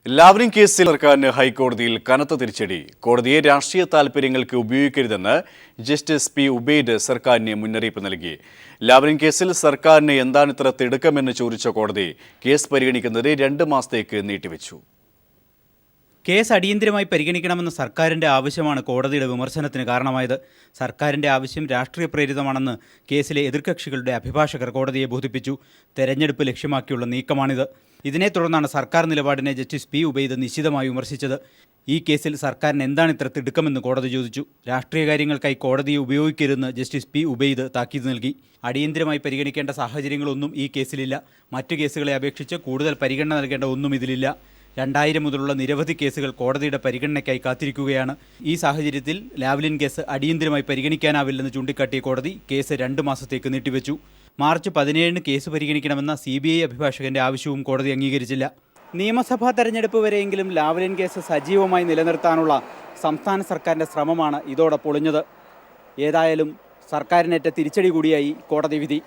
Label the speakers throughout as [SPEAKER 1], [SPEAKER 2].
[SPEAKER 1] Lavalin കേസിൽ സർക്കാരിന് ഹൈക്കോടതിയിൽ കനത്ത തിരിച്ചടി. കോടതിയെ രാഷ്ട്രീയ താൽപര്യങ്ങൾക്ക് ഉപയോഗിക്കരുതെന്ന് ജസ്റ്റിസ് പി ഉബൈദ് സർക്കാരിന് മുന്നറിയിപ്പ് നൽകി. ലാവ്ലിൻ കേസിൽ സർക്കാരിന് എന്താണിത്ര തിടുക്കമെന്ന് ചോദിച്ച കോടതി കേസ് പരിഗണിക്കുന്നത് 2 മാസത്തേക്ക് നീട്ടിവെച്ചു.
[SPEAKER 2] കേസ് അടിയന്തരമായി പരിഗണിക്കണമെന്ന സർക്കാരിൻ്റെ ആവശ്യമാണ് കോടതിയുടെ വിമർശനത്തിന് കാരണമായത്. സർക്കാരിൻ്റെ ആവശ്യം രാഷ്ട്രീയ പ്രേരിതമാണെന്ന് കേസിലെ എതിർകക്ഷികളുടെ അഭിഭാഷകർ കോടതിയെ ബോധിപ്പിച്ചു. തെരഞ്ഞെടുപ്പ് ലക്ഷ്യമാക്കിയുള്ള നീക്കമാണിത്. ഇതിനെ തുടർന്നാണ് സർക്കാർ നിലപാടിനെ ജസ്റ്റിസ് പി ഉബൈദ് നിശിതമായി വിമർശിച്ചത്. ഈ കേസിൽ സർക്കാരിന് എന്താണ് ഇത്ര തിടുക്കമെന്ന് കോടതി ചോദിച്ചു. രാഷ്ട്രീയ കാര്യങ്ങൾക്കായി കോടതിയെ ഉപയോഗിക്കരുതെന്ന് ജസ്റ്റിസ് പി ഉബൈദ് താക്കീത് നൽകി. അടിയന്തരമായി പരിഗണിക്കേണ്ട സാഹചര്യങ്ങളൊന്നും ഈ കേസിലില്ല. മറ്റു കേസുകളെ അപേക്ഷിച്ച് കൂടുതൽ പരിഗണന നൽകേണ്ട ഒന്നും ഇതിലില്ല. 2000 മുതലുള്ള നിരവധി കേസുകൾ കോടതിയുടെ പരിഗണനയ്ക്കായി കാത്തിരിക്കുകയാണ്. ഈ സാഹചര്യത്തിൽ ലാവ്ലിൻ കേസ് അടിയന്തരമായി പരിഗണിക്കാനാവില്ലെന്ന് ചൂണ്ടിക്കാട്ടിയ കോടതി കേസ് 2 മാസത്തേക്ക് നീട്ടിവെച്ചു. മാർച്ച് 17 കേസ് പരിഗണിക്കണമെന്ന CBI അഭിഭാഷകന്റെ ആവശ്യവും കോടതി അംഗീകരിച്ചില്ല. നിയമസഭാ തെരഞ്ഞെടുപ്പ് വരെയെങ്കിലും ലാവ്ലിൻ കേസ് സജീവമായി നിലനിർത്താനുള്ള സംസ്ഥാന സർക്കാരിൻ്റെ ശ്രമമാണ് ഇതോടെ പൊളിഞ്ഞത്. ഏതായാലും സർക്കാരിനേറ്റ തിരിച്ചടി കൂടിയായി കോടതി വിധി.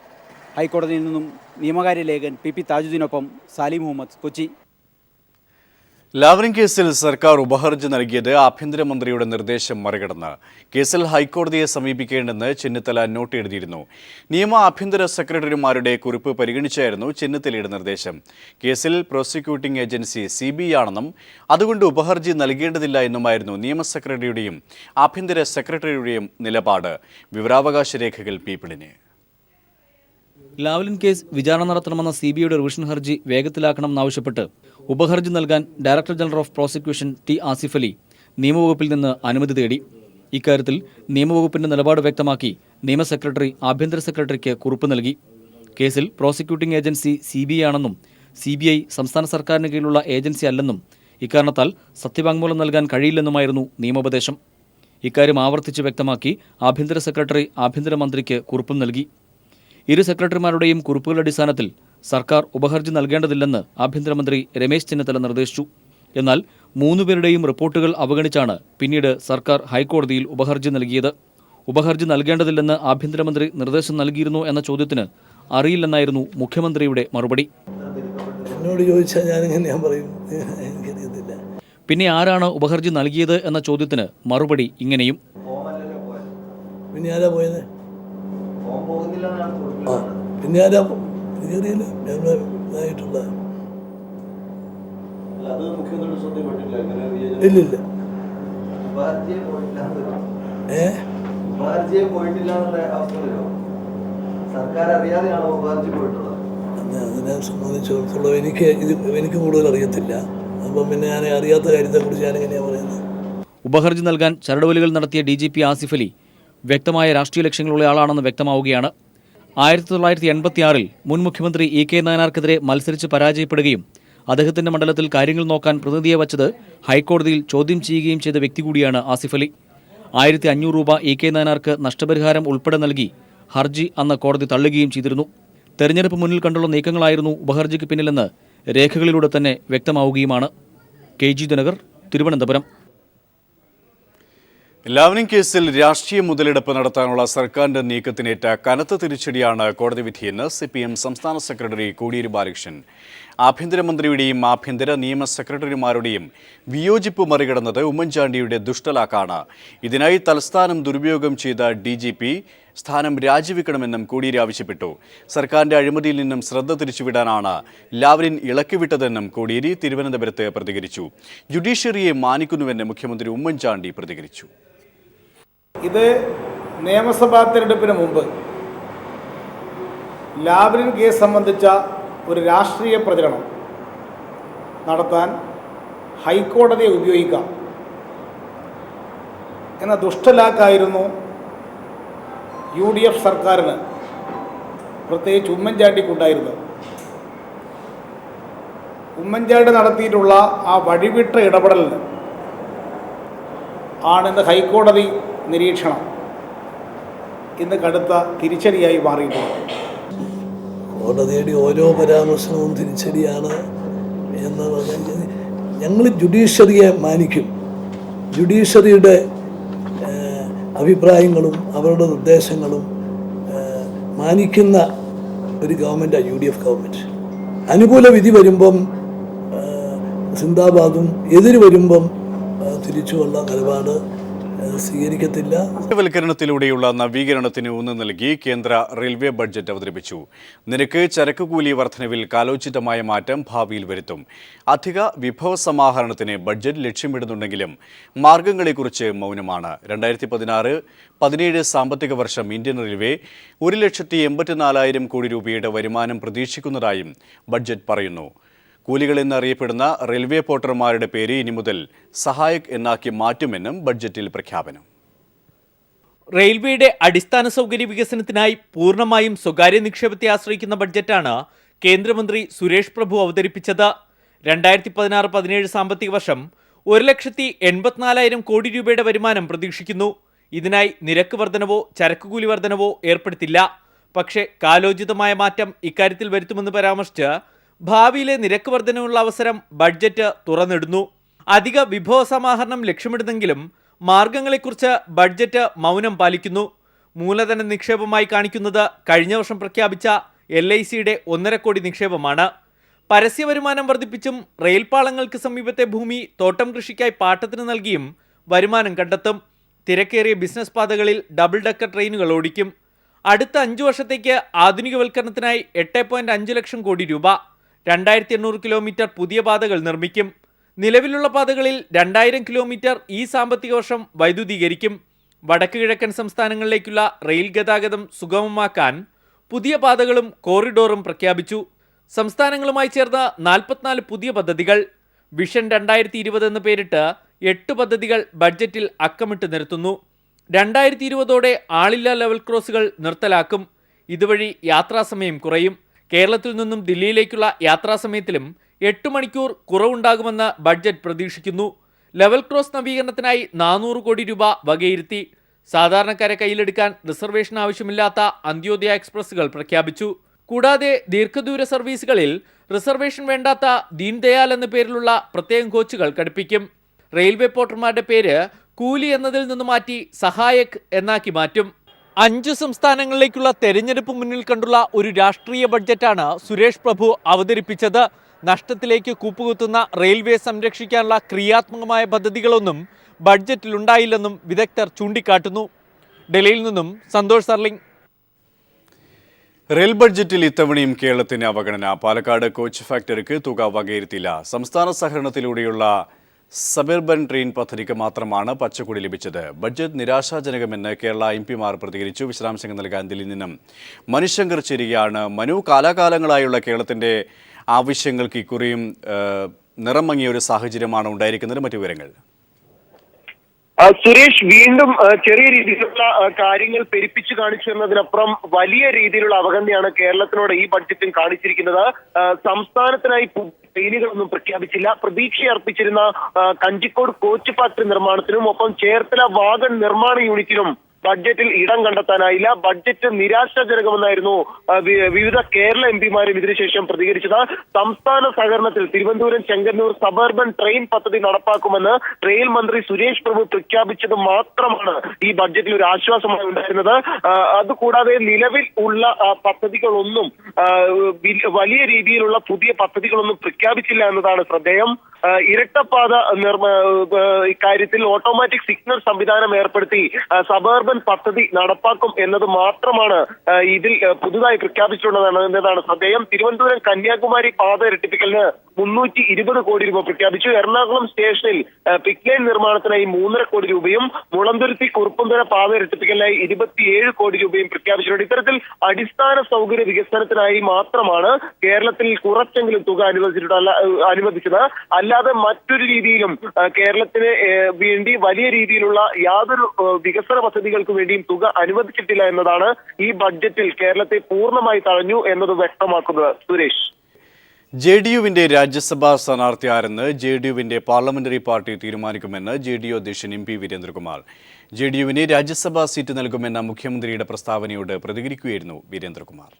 [SPEAKER 2] ഹൈക്കോടതിയിൽ നിന്നും നിയമകാര്യ ലേഖകൻ PP താജുദ്ദീനൊപ്പം സാലിം മുഹമ്മദ്, കൊച്ചി.
[SPEAKER 1] ലാവ്ലിൻ കേസിൽ സർക്കാർ ഉപഹർജി നൽകിയത് ആഭ്യന്തരമന്ത്രിയുടെ നിർദ്ദേശം മറികടന്ന്. കേസിൽ ഹൈക്കോടതിയെ സമീപിക്കേണ്ടെന്ന് ചെന്നിത്തല നോട്ട് എഴുതിയിരുന്നു. ആഭ്യന്തര സെക്രട്ടറിമാരുടെ കുറിപ്പ് പരിഗണിച്ചായിരുന്നു ചെന്നിത്തലയുടെ നിർദ്ദേശം. കേസിൽ പ്രോസിക്യൂട്ടിംഗ് ഏജൻസി CBI ആണെന്നും അതുകൊണ്ട് ഉപഹർജി നൽകേണ്ടതില്ല എന്നുമായിരുന്നു നിയമ സെക്രട്ടറിയുടെയും ആഭ്യന്തര സെക്രട്ടറിയുടെയും നിലപാട്. വിവരാവകാശ രേഖകൾ പീപ്പിളിന്.
[SPEAKER 3] ലാവ്ലിൻ കേസ് വിചാരണ നടത്തണമെന്ന CBIയുടെ റിവിഷൻ ഹർജി വേഗത്തിലാക്കണമെന്നാവശ്യപ്പെട്ട് ഉപഹർജി നൽകാൻ director general of prosecution T Asif Ali നിയമവകുപ്പിൽ നിന്ന് അനുമതി തേടി. ഇക്കാര്യത്തിൽ നിയമവകുപ്പിന്റെ നിലപാട് വ്യക്തമാക്കി നിയമ സെക്രട്ടറി ആഭ്യന്തര സെക്രട്ടറിക്ക് കുറിപ്പ് നൽകി. കേസിൽ പ്രോസിക്യൂട്ടിംഗ് ഏജൻസി CBI ആണെന്നും CBI സംസ്ഥാന സർക്കാരിന് കീഴിലുള്ള ഏജൻസി അല്ലെന്നും ഇക്കാരണത്താൽ സത്യവാങ്മൂലം നൽകാൻ കഴിയില്ലെന്നുമായിരുന്നു നിയമോപദേശം. ഇക്കാര്യം ആവർത്തിച്ച് വ്യക്തമാക്കി ആഭ്യന്തര സെക്രട്ടറി ആഭ്യന്തരമന്ത്രിക്ക് കുറിപ്പും നൽകി. ഇരു സെക്രട്ടറിമാരുടെയും കുറിപ്പുകളുടെ അടിസ്ഥാനത്തിൽ സർക്കാർ ഉപഹർജി നൽകേണ്ടതില്ലെന്ന് ആഭ്യന്തരമന്ത്രി രമേശ് ചെന്നിത്തല നിർദ്ദേശിച്ചു. എന്നാൽ 3 പേരുടെയും റിപ്പോർട്ടുകൾ അവഗണിച്ചാണ് പിന്നീട് സർക്കാർ ഹൈക്കോടതിയിൽ ഉപഹർജി നൽകിയത്. ഉപഹർജി നൽകേണ്ടതില്ലെന്ന് ആഭ്യന്തരമന്ത്രി നിർദ്ദേശം നൽകിയിരുന്നു എന്ന ചോദ്യത്തിന് അറിയില്ലെന്നായിരുന്നു മുഖ്യമന്ത്രിയുടെ മറുപടി.
[SPEAKER 4] എന്നോട് ചോദിച്ചാൽ ഞാൻ പറയും, എനിക്കറിയത്തില്ല.
[SPEAKER 3] പിന്നെ ആരാണ് ഉപഹർജി നൽകിയത് എന്ന ചോദ്യത്തിന് മറുപടി ഇങ്ങനെയും.
[SPEAKER 4] പിന്നെ ആരാ പോയത്? പിന്നെ ആരാ? എനിക്കറിയില്ല. ഇല്ലില്ല. അതിനെ സംബന്ധിച്ചിടത്തോളം എനിക്ക് കൂടുതൽ അറിയത്തില്ല. അപ്പം പിന്നെ ഞാൻ അറിയാത്ത കാര്യത്തെക്കുറിച്ച് ഞാനെങ്ങനെയാണ് പറയുന്നത്?
[SPEAKER 3] ഉപഹർജി നൽകാൻ ചരടുവലികൾ നടത്തിയ DGP ആസിഫ് അലി വ്യക്തമായ രാഷ്ട്രീയ ലക്ഷ്യങ്ങളുള്ള ആളാണെന്ന് വ്യക്തമാവുകയാണ്. 1986 മുൻ മുഖ്യമന്ത്രി EK നായനാർക്കെതിരെ മത്സരിച്ച് പരാജയപ്പെടുകയും അദ്ദേഹത്തിന്റെ മണ്ഡലത്തിൽ കാര്യങ്ങൾ നോക്കാൻ പ്രതിനിധിയെ വച്ചത് ഹൈക്കോടതിയിൽ ചോദ്യം ചെയ്യുകയും ചെയ്ത വ്യക്തി കൂടിയാണ് ആസിഫ് അലി. 1500 രൂപ EK നായനാർക്ക് നഷ്ടപരിഹാരം ഉൾപ്പെടെ നൽകി ഹർജി അന്ന് കോടതി തള്ളുകയും ചെയ്തിരുന്നു. തെരഞ്ഞെടുപ്പ് മുന്നിൽ കണ്ടുള്ള നീക്കങ്ങളായിരുന്നു ഉപഹർജിക്ക് പിന്നിലെന്ന് രേഖകളിലൂടെ തന്നെ വ്യക്തമാവുകയുമാണ്. KG ദിനകർ, തിരുവനന്തപുരം.
[SPEAKER 1] ലാവ്ലിൻ കേസിൽ രാഷ്ട്രീയ മുതലെടുപ്പ് നടത്താനുള്ള സർക്കാരിന്റെ നീക്കത്തിനേറ്റ കനത്ത തിരിച്ചടിയാണ് കോടതി വിധിയെന്ന് CPM സംസ്ഥാന സെക്രട്ടറി കോടിയേരി ബാലകൃഷ്ണൻ. ആഭ്യന്തരമന്ത്രിയുടെയും ആഭ്യന്തര നിയമ സെക്രട്ടറിമാരുടെയും വിയോജിപ്പ് മറികടന്നത് ഉമ്മൻചാണ്ടിയുടെ ദുഷ്ടലാക്കാണ്. ഇതിനായി തലസ്ഥാനം ദുരുപയോഗം ചെയ്ത DGP സ്ഥാനം രാജിവെക്കണമെന്നും കോടിയേരി ആവശ്യപ്പെട്ടു. സർക്കാരിന്റെ അഴിമതിയിൽ നിന്നും ശ്രദ്ധ തിരിച്ചുവിടാനാണ് ലാവ്ലിൻ ഇളക്കിവിട്ടതെന്നും കോടിയേരി തിരുവനന്തപുരത്ത് പ്രതികരിച്ചു. ജുഡീഷ്യറിയെ മാനിക്കുന്നുവെന്ന് മുഖ്യമന്ത്രി ഉമ്മൻചാണ്ടി പ്രതികരിച്ചു.
[SPEAKER 5] ഇത് നിയമസഭാ തെരഞ്ഞെടുപ്പിന് മുമ്പ് ലാവ്ലിൻ കേസ് സംബന്ധിച്ച ഒരു രാഷ്ട്രീയ പ്രചരണം നടത്താൻ ഹൈക്കോടതിയെ ഉപയോഗിക്കാം എന്ന ദുഷ്ടലാക്കായിരുന്നു UDF സർക്കാരിന്, പ്രത്യേകിച്ച് ഉമ്മൻചാണ്ടിക്കുണ്ടായിരുന്നത്. ഉമ്മൻചാണ്ടി നടത്തിയിട്ടുള്ള ആ വഴിവിട്ട ഇടപെടലിന് ആണിന്ന് ഹൈക്കോടതി നിരീക്ഷണം ഇന്ന് കടുത്ത തിരിച്ചടിയായി മാറിയിട്ടുണ്ട്.
[SPEAKER 4] കോടതിയുടെ ഓരോ പരാമർശവും തിരിച്ചടിയാണ് എന്ന് പറഞ്ഞാൽ ഞങ്ങൾ ജുഡീഷ്യറിയെ മാനിക്കും. ജുഡീഷ്യറിയുടെ അഭിപ്രായങ്ങളും അവരുടെ നിർദ്ദേശങ്ങളും മാനിക്കുന്ന ഒരു ഗവൺമെൻറ്റാണ് UDF ഗവൺമെൻറ്. അനുകൂല വിധി വരുമ്പം സിന്ദാബാദും എതിര് വരുമ്പം തിരിച്ചുള്ള നിലപാട് സ്വീകരിക്കത്തില്ല.
[SPEAKER 1] വൽക്കരണത്തിലൂടെയുള്ള നവീകരണത്തിന് ഊന്നൽ നൽകി കേന്ദ്ര റെയിൽവേ ബഡ്ജറ്റ് അവതരിപ്പിച്ചു. നിരക്ക് ചരക്ക് കൂലി വർധനവിൽ കാലോചിതമായ മാറ്റം ഭാവിയിൽ വരുത്തും. അധിക വിഭവ സമാഹരണത്തിന് ബഡ്ജറ്റ് ലക്ഷ്യമിടുന്നുണ്ടെങ്കിലും മാർഗങ്ങളെക്കുറിച്ച് മൗനമാണ്. 2016-17 സാമ്പത്തിക വർഷം ഇന്ത്യൻ റെയിൽവേ 1,84,000 കോടി രൂപയുടെ വരുമാനം പ്രതീക്ഷിക്കുന്നതായും ബഡ്ജറ്റ് പറയുന്നു. കൂലികൾ എന്നറിയപ്പെടുന്ന റെയിൽവേ പോർട്ടർമാരുടെ പേര് ഇനി മുതൽ സഹായക് എന്നാക്കി മാറ്റുമെന്നും ബഡ്ജറ്റിൽ പ്രഖ്യാപനം.
[SPEAKER 6] റെയിൽവേയുടെ അടിസ്ഥാന സൗകര്യ വികസനത്തിനായി പൂർണ്ണമായും സ്വകാര്യ നിക്ഷേപത്തെ ആശ്രയിക്കുന്ന ബഡ്ജറ്റാണ് കേന്ദ്രമന്ത്രി സുരേഷ് പ്രഭു അവതരിപ്പിച്ചത്. 2016-17 സാമ്പത്തിക വർഷം 1,84,000 കോടി രൂപയുടെ വരുമാനം പ്രതീക്ഷിക്കുന്നു. ഇതിനായി നിരക്ക് വർധനവോ ചരക്കുകൂലി വർധനവോ ഏർപ്പെടുത്തില്ല. പക്ഷേ കാലോചിതമായ മാറ്റം ഇക്കാര്യത്തിൽ വരുത്തുമെന്ന് പരാമർശിച്ച് ഭാവിയിലെ നിരക്ക് വർധനയുള്ള അവസരം ബഡ്ജറ്റ് തുറന്നിടുന്നു. അധിക വിഭവ സമാഹരണം ലക്ഷ്യമിടുന്നെങ്കിലും മാർഗങ്ങളെക്കുറിച്ച് ബഡ്ജറ്റ് മൗനം പാലിക്കുന്നു. മൂലധന നിക്ഷേപമായി കാണിക്കുന്നത് കഴിഞ്ഞ വർഷം പ്രഖ്യാപിച്ച LICയുടെ 1.5 കോടി നിക്ഷേപമാണ്. പരസ്യ വരുമാനം വർദ്ധിപ്പിച്ചും റെയിൽപാളങ്ങൾക്ക് സമീപത്തെ ഭൂമി തോട്ടം കൃഷിക്കായി പാട്ടത്തിന് നൽകിയും വരുമാനം കണ്ടെത്തും. തിരക്കേറിയ ബിസിനസ് പാതകളിൽ ഡബിൾ ഡക്കർ ട്രെയിനുകൾ ഓടിക്കും. അടുത്ത 5 വർഷത്തേക്ക് ആധുനികവൽക്കരണത്തിനായി 8.5 ലക്ഷം കോടി രൂപ, 2800 കിലോമീറ്റർ പുതിയ പാതകൾ നിർമ്മിക്കും. നിലവിലുള്ള പാതകളിൽ 2000 കിലോമീറ്റർ ഈ സാമ്പത്തിക വർഷം വൈദ്യുതീകരിക്കും. വടക്ക് കിഴക്കൻ സംസ്ഥാനങ്ങളിലേക്കുള്ള റെയിൽ ഗതാഗതം സുഗമമാക്കാൻ പുതിയ പാതകളും കോറിഡോറും പ്രഖ്യാപിച്ചു. സംസ്ഥാനങ്ങളുമായി ചേർന്ന് 44 പുതിയ പദ്ധതികൾ. വിഷൻ 2020 എന്ന് പേരിട്ട് 8 പദ്ധതികൾ ബഡ്ജറ്റിൽ അക്കമിട്ട് നിരത്തുന്നു. 2020ഓടെ ആളില്ലാ ലെവൽ ക്രോസുകൾ നിർത്തലാക്കും. ഇതുവഴി യാത്രാസമയം കുറയും. കേരളത്തിൽ നിന്നും ദില്ലിയിലേക്കുള്ള യാത്രാസമയത്തിലും 8 മണിക്കൂർ കുറവുണ്ടാകുമെന്ന് ബഡ്ജറ്റ് പ്രതീക്ഷിക്കുന്നു. ലെവൽ ക്രോസ് നവീകരണത്തിനായി 400 കോടി രൂപ വകയിരുത്തി. സാധാരണക്കാരെ കയ്യിലെടുക്കാൻ റിസർവേഷൻ ആവശ്യമില്ലാത്ത അന്ത്യോദയ എക്സ്പ്രസുകൾ പ്രഖ്യാപിച്ചു. കൂടാതെ ദീർഘദൂര സർവീസുകളിൽ റിസർവേഷൻ വേണ്ടാത്ത ദീൻദയാൽ എന്ന പേരിലുള്ള പ്രത്യേകം കോച്ചുകൾ ഘടിപ്പിക്കും. റെയിൽവേ പോർട്ടർമാരുടെ പേര് കൂലി എന്നതിൽ നിന്ന് മാറ്റി സഹായക് എന്നാക്കി മാറ്റും. 5 സംസ്ഥാനങ്ങളിലേക്കുള്ള തെരഞ്ഞെടുപ്പ് മുന്നിൽ കണ്ടുള്ള ഒരു രാഷ്ട്രീയ ബഡ്ജറ്റാണ് സുരേഷ് പ്രഭു അവതരിപ്പിച്ചത്. നഷ്ടത്തിലേക്ക് കൂപ്പുകുത്തുന്ന റെയിൽവേ സംരക്ഷിക്കാനുള്ള ക്രിയാത്മകമായ പദ്ധതികളൊന്നും ബഡ്ജറ്റിലുണ്ടായില്ലെന്നും വിദഗ്ധർ ചൂണ്ടിക്കാട്ടുന്നു. ഡൽഹിയിൽ നിന്നും സന്തോഷ് സർലിംഗ്.
[SPEAKER 1] റെയിൽ ബഡ്ജറ്റിൽ ഇത്തവണയും കേരളത്തിന് അവഗണന. പാലക്കാട് കോച്ച് ഫാക്ടറിക്ക് തുക വകയിരുത്തില്ല. സംസ്ഥാന സഹകരണത്തിലൂടെയുള്ള സബർബൻ ട്രെയിൻ പദ്ധതിക്ക് മാത്രമാണ് പച്ചക്കൊടി ലഭിച്ചത്. ബഡ്ജറ്റ് നിരാശാജനകമെന്ന് കേരള MP മാർ പ്രതികരിച്ചു. വിശദാംശങ്ങൾ നൽകാൻ ദില്ലിയിൽ നിന്നും മനുശങ്കർ ചേരുകയാണ്. മനു, കാലാകാലങ്ങളായുള്ള കേരളത്തിൻ്റെ ആവശ്യങ്ങൾക്ക് ഇക്കുറിയും നിറം മങ്ങിയ ഒരു സാഹചര്യമാണ് ഉണ്ടായിരിക്കുന്നത്. മറ്റു വിവരങ്ങൾ
[SPEAKER 7] സുരേഷ്, വീണ്ടും ചെറിയ രീതിയിലുള്ള കാര്യങ്ങൾ പെരുപ്പിച്ചു കാണിച്ചു എന്നതിനപ്പുറം വലിയ രീതിയിലുള്ള അവഗണനയാണ് കേരളത്തിനോട് ഈ ബഡ്ജറ്റും കാണിച്ചിരിക്കുന്നത്. സംസ്ഥാനത്തിനായി ട്രെയിനുകളൊന്നും പ്രഖ്യാപിച്ചില്ല. പ്രതീക്ഷയർപ്പിച്ചിരുന്ന കഞ്ചിക്കോട് കോച്ച് ഫാക്ടറി നിർമ്മാണത്തിനും ഒപ്പം ചേർത്തല വാഗൺ നിർമ്മാണ യൂണിറ്റിനും ബഡ്ജറ്റിൽ ഇടം കണ്ടെത്താനായില്ല. ബഡ്ജറ്റ് നിരാശാജനകമെന്നായിരുന്നു വിവിധ കേരള MP മാരും ഇതിനുശേഷം പ്രതികരിച്ചത്. സംസ്ഥാന സഹകരണത്തിൽ തിരുവനന്തപുരം ചെങ്ങന്നൂർ സബർബൻ ട്രെയിൻ പദ്ധതി നടപ്പാക്കുമെന്ന് റെയിൽ മന്ത്രി സുരേഷ് പ്രഭു പ്രഖ്യാപിച്ചത് മാത്രമാണ് ഈ ബഡ്ജറ്റിൽ ഒരു ആശ്വാസമായി ഉണ്ടായിരുന്നത്. അതുകൂടാതെ നിലവിൽ ഉള്ള പദ്ധതികളൊന്നും വലിയ രീതിയിലുള്ള പുതിയ പദ്ധതികളൊന്നും പ്രഖ്യാപിച്ചില്ല എന്നതാണ് ശ്രദ്ധേയം. ഇരട്ടപ്പാത ഇക്കാര്യത്തിൽ ഓട്ടോമാറ്റിക് സിഗ്നൽ സംവിധാനം ഏർപ്പെടുത്തി സബർബൻ പദ്ധതി നടപ്പാക്കും എന്നത് മാത്രമാണ് ഇതിൽ പുതുതായി പ്രഖ്യാപിച്ചിട്ടുള്ളതാണ് എന്നതാണ് ശ്രദ്ധേയം. തിരുവനന്തപുരം കന്യാകുമാരി പാത ഇരട്ടിപ്പിക്കലിന് 320 കോടി രൂപ പ്രഖ്യാപിച്ചു. എറണാകുളം സ്റ്റേഷനിൽ പിക്ക് ലൈൻ നിർമ്മാണത്തിനായി 3.5 കോടി രൂപയും മുളന്തുരുത്തി കുറുപ്പുംതുര പാത ഇരട്ടിപ്പിക്കലിനായി 27 കോടി രൂപയും പ്രഖ്യാപിച്ചിട്ടുണ്ട്. ഇത്തരത്തിൽ അടിസ്ഥാന സൗകര്യ വികസനത്തിനായി മാത്രമാണ് കേരളത്തിൽ കുറച്ചെങ്കിലും തുക അനുവദിച്ചത്. അല്ലാതെ മറ്റൊരു രീതിയിലും കേരളത്തിന് വേണ്ടി വലിയ രീതിയിലുള്ള യാതൊരു വികസന പദ്ധതികൾക്ക് വേണ്ടിയും തുക അനുവദിച്ചിട്ടില്ല എന്നതാണ് ഈ ബഡ്ജറ്റിൽ കേരളത്തെ പൂർണ്ണമായി തഴഞ്ഞു എന്നത് വ്യക്തമാക്കുന്നത്. സുരേഷ്,
[SPEAKER 1] JDUവിന്റെ രാജ്യസഭാ സ്ഥാനാർത്ഥി ആരെന്ന് JDUവിന്റെ പാർലമെന്ററി പാർട്ടി തീരുമാനിക്കുമെന്ന് JDU അധ്യക്ഷൻ MP വീരേന്ദ്രകുമാർ. JDUവിന് രാജ്യസഭാ സീറ്റ് നൽകുമെന്ന മുഖ്യമന്ത്രിയുടെ പ്രസ്താവനയോട് പ്രതികരിക്കുകയായിരുന്നു വീരേന്ദ്രകുമാർ.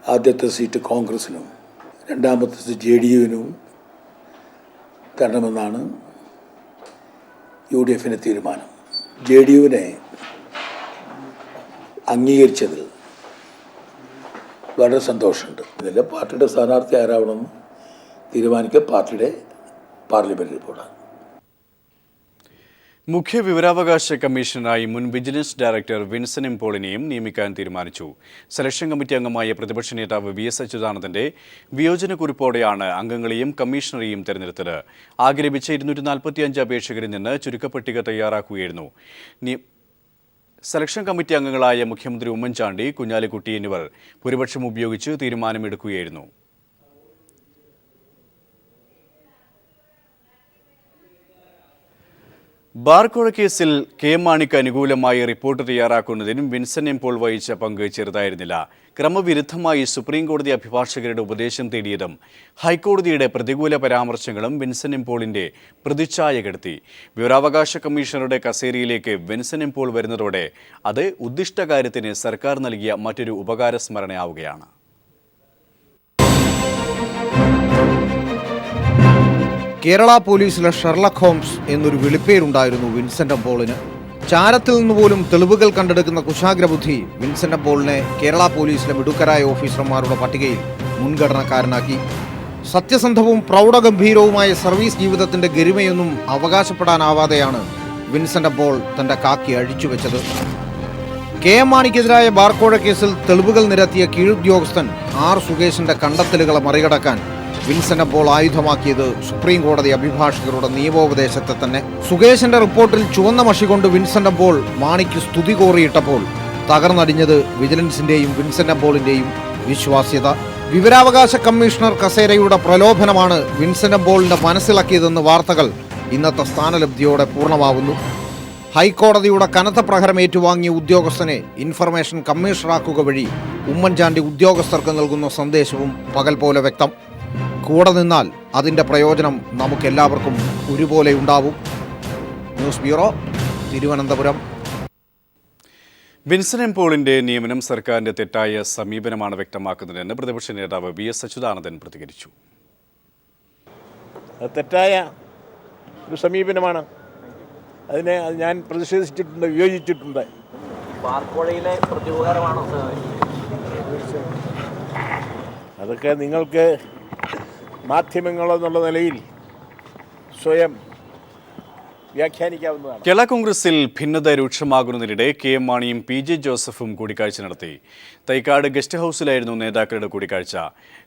[SPEAKER 4] ആദ്യത്തെ സീറ്റ് കോൺഗ്രസിനും രണ്ടാമത്തെ സീറ്റ് JDUവിനും തരണമെന്നാണ് UDFിൻ്റെ തീരുമാനം. JDUവിനെ അംഗീകരിച്ചതിൽ വളരെ സന്തോഷമുണ്ട്. ഇതിലെ പാർട്ടിയുടെ സ്ഥാനാർത്ഥി ആരാവണമെന്ന് തീരുമാനിക്കുക പാർട്ടിയുടെ പാർലമെൻ്റ് റിപ്പോർട്ടാണ്.
[SPEAKER 1] മുഖ്യ വിവരാവകാശ കമ്മീഷണറായി മുൻ വിജിലൻസ് ഡയറക്ടർ വിൻസൻ എം പോളിനെയും നിയമിക്കാൻ തീരുമാനിച്ചു. സെലക്ഷൻ കമ്മിറ്റി അംഗമായ പ്രതിപക്ഷ നേതാവ് VS അച്യുതാനന്ദന്റെ വിയോജനക്കുറിപ്പോടെയാണ് അംഗങ്ങളെയും കമ്മീഷണറെയും തെരഞ്ഞെടുത്തത്. ആകെ ലഭിച്ച 245 അപേക്ഷകരിൽ നിന്ന് ചുരുക്കപ്പട്ടിക തയ്യാറാക്കുകയായിരുന്നു. സെലക്ഷൻ കമ്മിറ്റി അംഗങ്ങളായ മുഖ്യമന്ത്രി ഉമ്മൻചാണ്ടി, കുഞ്ഞാലിക്കുട്ടി എന്നിവർ ഭൂരിപക്ഷം ഉപയോഗിച്ച് തീരുമാനമെടുക്കുകയായിരുന്നു. ബാർക്കോഴ കേസിൽ മാണിക്ക് അനുകൂലമായി റിപ്പോർട്ട് തയ്യാറാക്കുന്നതിനും വിൻസൻ എം പോൾ വഹിച്ച പങ്ക് ചെറുതായിരുന്നില്ല. ക്രമവിരുദ്ധമായി സുപ്രീം കോടതി അഭിഭാഷകരുടെ ഉപദേശം തേടിയതും ഹൈക്കോടതിയുടെ പ്രതികൂല പരാമർശങ്ങളും വിൻസൻ എം പോളിന്റെ പ്രതിച്ഛായ കെടുത്തി. വിവരാവകാശ കമ്മീഷണറുടെ കസേരയിലേക്ക് വിൻസൻ എം പോൾ വരുന്നതോടെ അത് ഉദ്ദിഷ്ടകാര്യത്തിന് സർക്കാർ നൽകിയ മറ്റൊരു ഉപകാരസ്മരണയാവുകയാണ്.
[SPEAKER 8] കേരള പോലീസിലെ ഷെർലക് ഹോംസ് എന്നൊരു വിളിപ്പേരുണ്ടായിരുന്നു വിൻസെന്റ് എം പോളിന്. ചാരത്തിൽ നിന്നുപോലും തെളിവുകൾ കണ്ടെടുക്കുന്ന കുശാഗ്രബുദ്ധി വിൻസെന്റ് എം പോളിനെ കേരള പോലീസിലെ മിടുക്കരായ ഓഫീസർമാരുടെ പട്ടികയിൽ മുൻഗണനക്കാരനാക്കി. സത്യസന്ധവും പ്രൗഢഗംഭീരവുമായ സർവീസ് ജീവിതത്തിന്റെ ഗരിമയൊന്നും അവകാശപ്പെടാനാവാതെയാണ് വിൻസെന്റ് എം പോൾ തന്റെ കാക്കി അഴിച്ചുവെച്ചത്. KM മാണിക്കെതിരായ ബാർക്കോഴ കേസിൽ തെളിവുകൾ നിരത്തിയ കീഴുദ്യോഗസ്ഥൻ R സുകേഷിന്റെ കണ്ടെത്തലുകളെ മറികടക്കാൻ വിൻസെന്റ് എം പോൾ ആയുധമാക്കിയത് സുപ്രീം കോടതി അഭിഭാഷകരുടെ നിയമോപദേശത്തെ തന്നെ. സുകേഷിന്റെ റിപ്പോർട്ടിൽ ചുവന്ന മഷി കൊണ്ട് വിൻസെന്റ് എം പോൾ മാണിക്ക് സ്തുതി കോറിയിട്ടപ്പോൾ തകർന്നടിഞ്ഞത് വിജിലൻസിന്റെയും വിൻസെന്റ് എം പോളിന്റെയും വിശ്വാസ്യത. വിവരാവകാശ കമ്മീഷണർ കസേരയുടെ പ്രലോഭനമാണ് വിൻസെന്റ് എം പോളിന്റെ മനസ്സിലാക്കിയതെന്ന് വാർത്തകൾ ഇന്നത്തെ സ്ഥാനലബ്ധിയോടെ പൂർണ്ണമാവുന്നു. ഹൈക്കോടതിയുടെ കനത്ത പ്രഹരം ഏറ്റുവാങ്ങിയ ഉദ്യോഗസ്ഥനെ ഇൻഫർമേഷൻ കമ്മീഷണറാക്കുക വഴി ഉമ്മൻചാണ്ടി ഉദ്യോഗസ്ഥർക്ക് നൽകുന്ന സന്ദേശവും പകൽ പോലെ വ്യക്തം. കൂടെ നിന്നാൽ അതിൻ്റെ പ്രയോജനം നമുക്കെല്ലാവർക്കും ഒരുപോലെ ഉണ്ടാവും. News bureau, Thiruvananthapuram.
[SPEAKER 1] Vinson M പോളിന്റെ നിയമനം സർക്കാരിന്റെ തെറ്റായ സമീപനമാണ് വ്യക്തമാക്കുന്നതെന്ന് പ്രതിപക്ഷ നേതാവ് VS അച്യുതാനന്ദൻ പ്രതികരിച്ചു.
[SPEAKER 9] തെറ്റായ ഒരു സമീപനമാണ്. അതിനെ ഞാൻ പ്രതിഷേധിച്ചിട്ടുണ്ട്, വിയോജിച്ചിട്ടുണ്ട്. അതൊക്കെ നിങ്ങൾക്ക് മാധ്യമങ്ങളെന്നുള്ള നിലയിൽ സ്വയം വ്യാഖ്യാനിക്കാവുന്നതാണ്.
[SPEAKER 1] കേരള കോൺഗ്രസിൽ ഭിന്നത രൂക്ഷമാകുന്നതിനിടെ KM മാണിയും PJ ജോസഫും കൂടിക്കാഴ്ച നടത്തി. തൈക്കാട് ഗസ്റ്റ് ഹൗസിലായിരുന്നു നേതാക്കളുടെ കൂടിക്കാഴ്ച.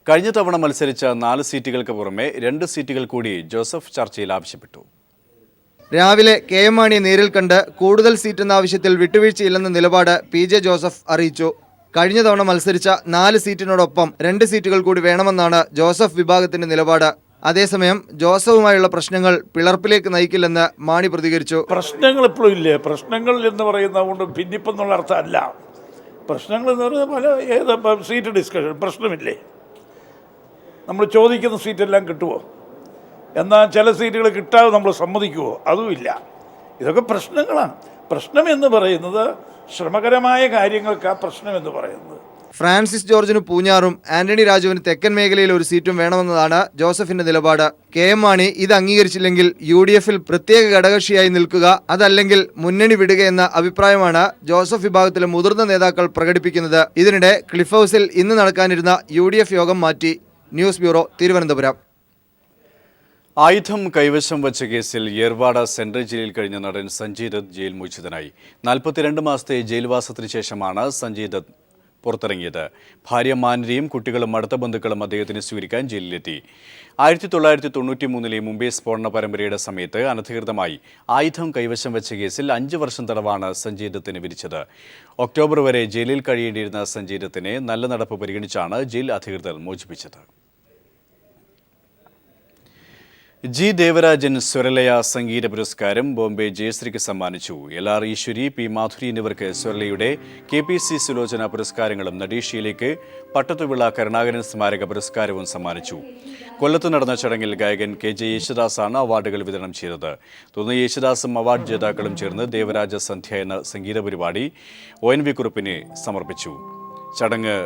[SPEAKER 1] കഴിഞ്ഞ തവണ മത്സരിച്ച 4 സീറ്റുകൾക്ക് പുറമെ 2 സീറ്റുകൾ കൂടി ജോസഫ് ചർച്ചയിൽ ആവശ്യപ്പെട്ടു.
[SPEAKER 10] രാവിലെ KM മാണിയെ നേരിൽ കണ്ട് കൂടുതൽ സീറ്റെന്ന ആവശ്യത്തിൽ വിട്ടുവീഴ്ചയില്ലെന്ന നിലപാട് PJ ജോസഫ് അറിയിച്ചു. കഴിഞ്ഞ തവണ മത്സരിച്ച 4 സീറ്റിനോടൊപ്പം 2 സീറ്റുകൾ കൂടി വേണമെന്നാണ് ജോസഫ് വിഭാഗത്തിന്റെ നിലപാട്. അതേസമയം ജോസഫുമായുള്ള പ്രശ്നങ്ങൾ പിളർപ്പിലേക്ക് നയിക്കില്ലെന്ന് മാണി പ്രതികരിച്ചു.
[SPEAKER 9] പ്രശ്നങ്ങൾ ഇപ്പോഴും ഇല്ലേ? പ്രശ്നങ്ങൾ എന്ന് പറയുന്നത് കൊണ്ട് ഭിന്നിപ്പെന്നുള്ള അർത്ഥമല്ല. പ്രശ്നങ്ങൾ എന്ന് പറയുന്നത് പല സീറ്റ് ഡിസ്കഷൻ പ്രശ്നമില്ലേ? നമ്മൾ ചോദിക്കുന്ന സീറ്റെല്ലാം കിട്ടുമോ? എന്നാൽ ചില സീറ്റുകൾ കിട്ടാതെ നമ്മൾ സമ്മതിക്കുമോ? അതുമില്ല. ഇതൊക്കെ പ്രശ്നങ്ങളാണ്. പ്രശ്നം എന്ന് പറയുന്നത് ശ്രമകരമായ കാര്യങ്ങൾക്കാണ് പ്രശ്നം എന്ന് പറയുന്നത്.
[SPEAKER 10] ഫ്രാൻസിസ് ജോർജിന് പൂഞ്ഞാറും ആന്റണി രാജുവിന് തെക്കൻ മേഖലയിൽ ഒരു സീറ്റും വേണമെന്നതാണ് ജോസഫിന്റെ നിലപാട്. KM മാണി ഇത് അംഗീകരിച്ചില്ലെങ്കിൽ UDF-ൽ പ്രത്യേക ഘടകകക്ഷിയായി നിൽക്കുക, അതല്ലെങ്കിൽ മുന്നണി വിടുക എന്ന അഭിപ്രായമാണ് ജോസഫ് വിഭാഗത്തിലെ മുതിർന്ന നേതാക്കൾ പ്രകടിപ്പിക്കുന്നത്. ഇതിനിടെ ക്ലിഫ് ഹൗസിൽ ഇന്ന് നടക്കാനിരുന്ന UDF യോഗം മാറ്റി. News bureau, Thiruvananthapuram.
[SPEAKER 1] ആയുധം കൈവശം വച്ച കേസിൽ ഏർവാട സെൻട്രൽ ജയിലിൽ കഴിഞ്ഞ നടൻ സഞ്ജയ് ദത്ത് ജയിൽ മോചിതനായി. 42 മാസത്തെ ജയിൽവാസത്തിന് ശേഷമാണ് സഞ്ജയ് ദത്ത് പുറത്തിറങ്ങിയത്. ഭാര്യ മാനരിയും കുട്ടികളും അടുത്ത ബന്ധുക്കളും അദ്ദേഹത്തിന് സ്വീകരിക്കാൻ ജയിലിലെത്തി. 1993 മുംബൈ സ്ഫോടന പരമ്പരയുടെ സമയത്ത് അനധികൃതമായി ആയുധം കൈവശം വെച്ച കേസിൽ 5 വർഷം തടവാണ് സഞ്ജയ് ദത്തിന് വിധിച്ചത്. ഒക്ടോബർ വരെ ജയിലിൽ കഴിയേണ്ടിയിരുന്ന സഞ്ജയ് ദത്തിനെ നല്ല നടപ്പ് പരിഗണിച്ചാണ് ജയിൽ അധികൃതർ മോചിപ്പിച്ചത്. G. ദേവരാജൻ സ്വരലയ സംഗീത പുരസ്കാരം ബോംബെ ജയശ്രീക്ക് സമ്മാനിച്ചു. LR ഈശ്വരി, P. മാധുരി എന്നിവർക്ക് സ്വരലയുടെ KPC സുലോചന പുരസ്കാരങ്ങളും നടീഷയിലേക്ക് പട്ടത്തുവിള കരുണാകരൻ സ്മാരക പുരസ്കാരവും സമ്മാനിച്ചു. കൊല്ലത്ത് നടന്ന ചടങ്ങിൽ ഗായകൻ KJ യേശുദാസാണ് അവാർഡുകൾ വിതരണം ചെയ്തത്. തുടർന്ന് യേശുദാസും അവാർഡ് ജേതാക്കളും ചേർന്ന് ദേവരാജ സന്ധ്യ എന്ന സംഗീത പരിപാടി ONV കുറുപ്പിനെ സമർപ്പിച്ചു. ചടങ്ങ്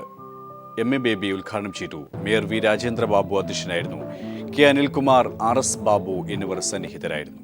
[SPEAKER 1] MA ബേബി ഉദ്ഘാടനം ചെയ്തു. Mayor V. രാജേന്ദ്ര ബാബു അധ്യക്ഷനായിരുന്നു. K. അനിൽകുമാർ, RS ബാബു എന്നിവർ സന്നിഹിതരായിരുന്നു.